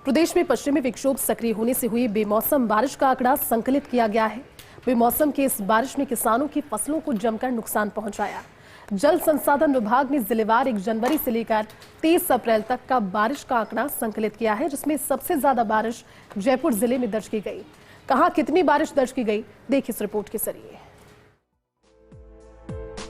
प्रदेश में पश्चिमी विक्षोभ सक्रिय होने से हुई बेमौसम बारिश का आंकड़ा संकलित किया गया है। बेमौसम की इस बारिश में किसानों की फसलों को जमकर नुकसान पहुंचाया। जल संसाधन विभाग ने जिलेवार 1 जनवरी से लेकर 30 अप्रैल तक का बारिश का आंकड़ा संकलित किया है, जिसमें सबसे ज्यादा बारिश जयपुर जिले में दर्ज की गई। कहां कितनी बारिश दर्ज की गई, देखिए इस रिपोर्ट के जरिए।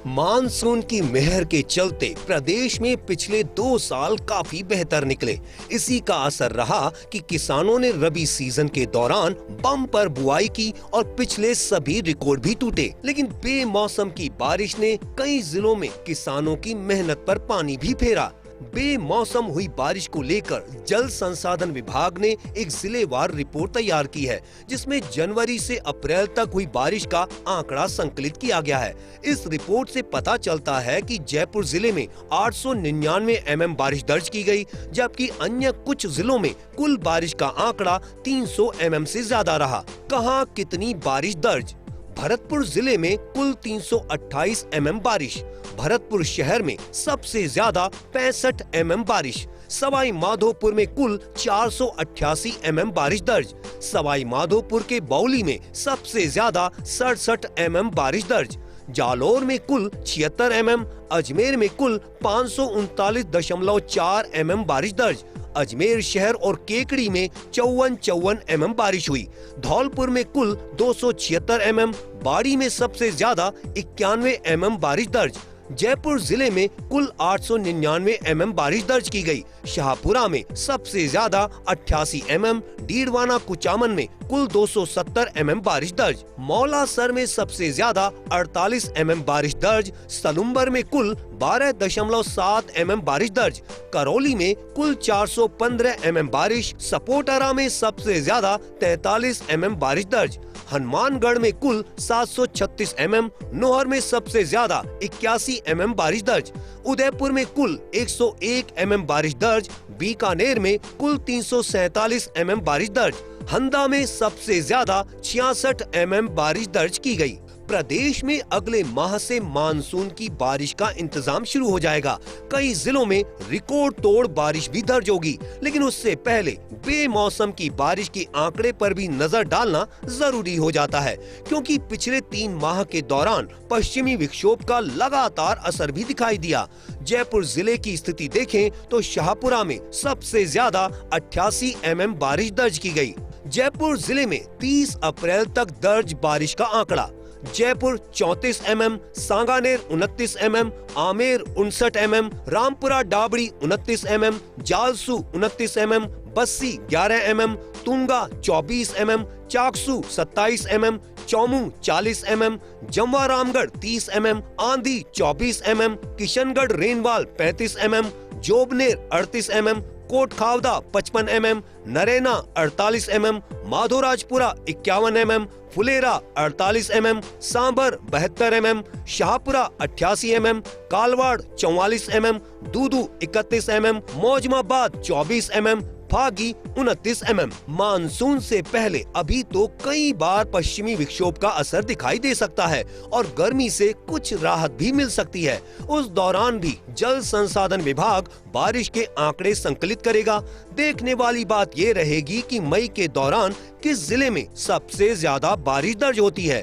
मानसून की मेहर के चलते प्रदेश में पिछले 2 साल काफी बेहतर निकले। इसी का असर रहा कि किसानों ने रबी सीजन के दौरान बम्पर बुआई की और पिछले सभी रिकॉर्ड भी टूटे। लेकिन बेमौसम की बारिश ने कई जिलों में किसानों की मेहनत पर पानी भी फेरा। बेमौसम हुई बारिश को लेकर जल संसाधन विभाग ने एक जिलेवार रिपोर्ट तैयार की है, जिसमें जनवरी से अप्रैल तक हुई बारिश का आंकड़ा संकलित किया गया है। इस रिपोर्ट से पता चलता है कि जयपुर जिले में 899 mm बारिश दर्ज की गई, जबकि अन्य कुछ जिलों में कुल बारिश का आंकड़ा 300 mm से ज्यादा रहा। कहां कितनी बारिश दर्ज? भरतपुर जिले में कुल 328 mm बारिश, भरतपुर शहर में सबसे ज्यादा 65 mm बारिश, सवाई माधोपुर में कुल 488 mm बारिश दर्ज, सवाई माधोपुर के बौली में सबसे ज्यादा 67 mm बारिश दर्ज, जालौर में कुल 76 mm, अजमेर में कुल 539.4 mm बारिश दर्ज, अजमेर शहर और केकड़ी में 54 mm बारिश हुई, धौलपुर में कुल 276 mm, बाड़ी में सबसे ज्यादा 91 mm बारिश दर्ज, जयपुर जिले में कुल 899 mm बारिश दर्ज की गई, शाहपुरा में सबसे ज्यादा 88 mm, डीडवाना कुचामन में कुल 270 mm बारिश दर्ज, मौलासर में सबसे ज्यादा 48 mm बारिश दर्ज, सलुम्बर में कुल 12.7 mm बारिश दर्ज, करौली में कुल 415 mm बारिश, सपोटरा में सबसे ज्यादा 43 mm बारिश दर्ज, हनुमानगढ़ में कुल 736 mm, नोहर में सबसे ज्यादा 81 mm बारिश दर्ज, उदयपुर में कुल 101 mm बारिश दर्ज, बीकानेर में कुल 347 mm बारिश दर्ज, हंदा में सबसे ज्यादा 66 mm बारिश दर्ज की गई। प्रदेश में अगले माह से मानसून की बारिश का इंतजाम शुरू हो जाएगा। कई जिलों में रिकॉर्ड तोड़ बारिश भी दर्ज होगी, लेकिन उससे पहले बेमौसम की बारिश के आंकड़े पर भी नजर डालना जरूरी हो जाता है, क्योंकि पिछले 3 माह के दौरान पश्चिमी विक्षोभ का लगातार असर भी दिखाई दिया। जयपुर जिले की स्थिति देखें तो शाहपुरा में सबसे ज्यादा 88 mm बारिश दर्ज की गई। जयपुर जिले में 30 अप्रैल तक दर्ज बारिश का आंकड़ा: Jaipur 34 mm, Sanganer 29 mm, Amer 59 mm, Rampura Dabri 29 mm, Jalsu 29 mm, Bassi 11 mm, Tunga 24 mm, Chaksu 27 mm, Chomu 40 mm, Jamwa Ramgarh 30 mm, Andhi 24 mm, Kishangarh Renwal 35 mm, Jobner 38 mm, Kotkhawda 55 mm, Narena 48 mm, Madhorajpura 51 mm, Phulera 48 mm, Sambhar 72 mm, Shahpura 88 mm, Kalwar 44 mm, Dudu 31 mm, Mojmabad 24 mm, Phagi 29 mm। Monsoon से पहले अभी तो कई बार पश्चिमी विक्षोभ का असर दिखाई दे सकता है और गर्मी से कुछ राहत भी मिल सकती है। उस दौरान भी जल संसाधन विभाग बारिश के आंकड़े संकलित करेगा। देखने वाली बात ये रहेगी कि मई के दौरान किस जिले में सबसे ज्यादा बारिश दर्ज होती है।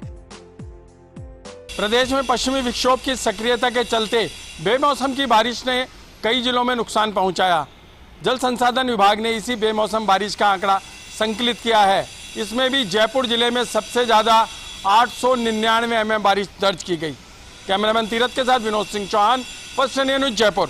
प्रदेश में पश्चिमी विक्षोभ की सक्रियता के चलते बेमौसम की बारिश ने कई जिलों में नुकसान पहुंचाया। जल संसाधन विभाग ने इसी बेमौसम बारिश का आंकड़ा संकलित किया है। इसमें भी जयपुर जिले में सबसे ज़्यादा 899 mm बारिश दर्ज की गई। कैमरामैन तीरथ के साथ Vinod Singh Chauhan, First India News, Jaipur.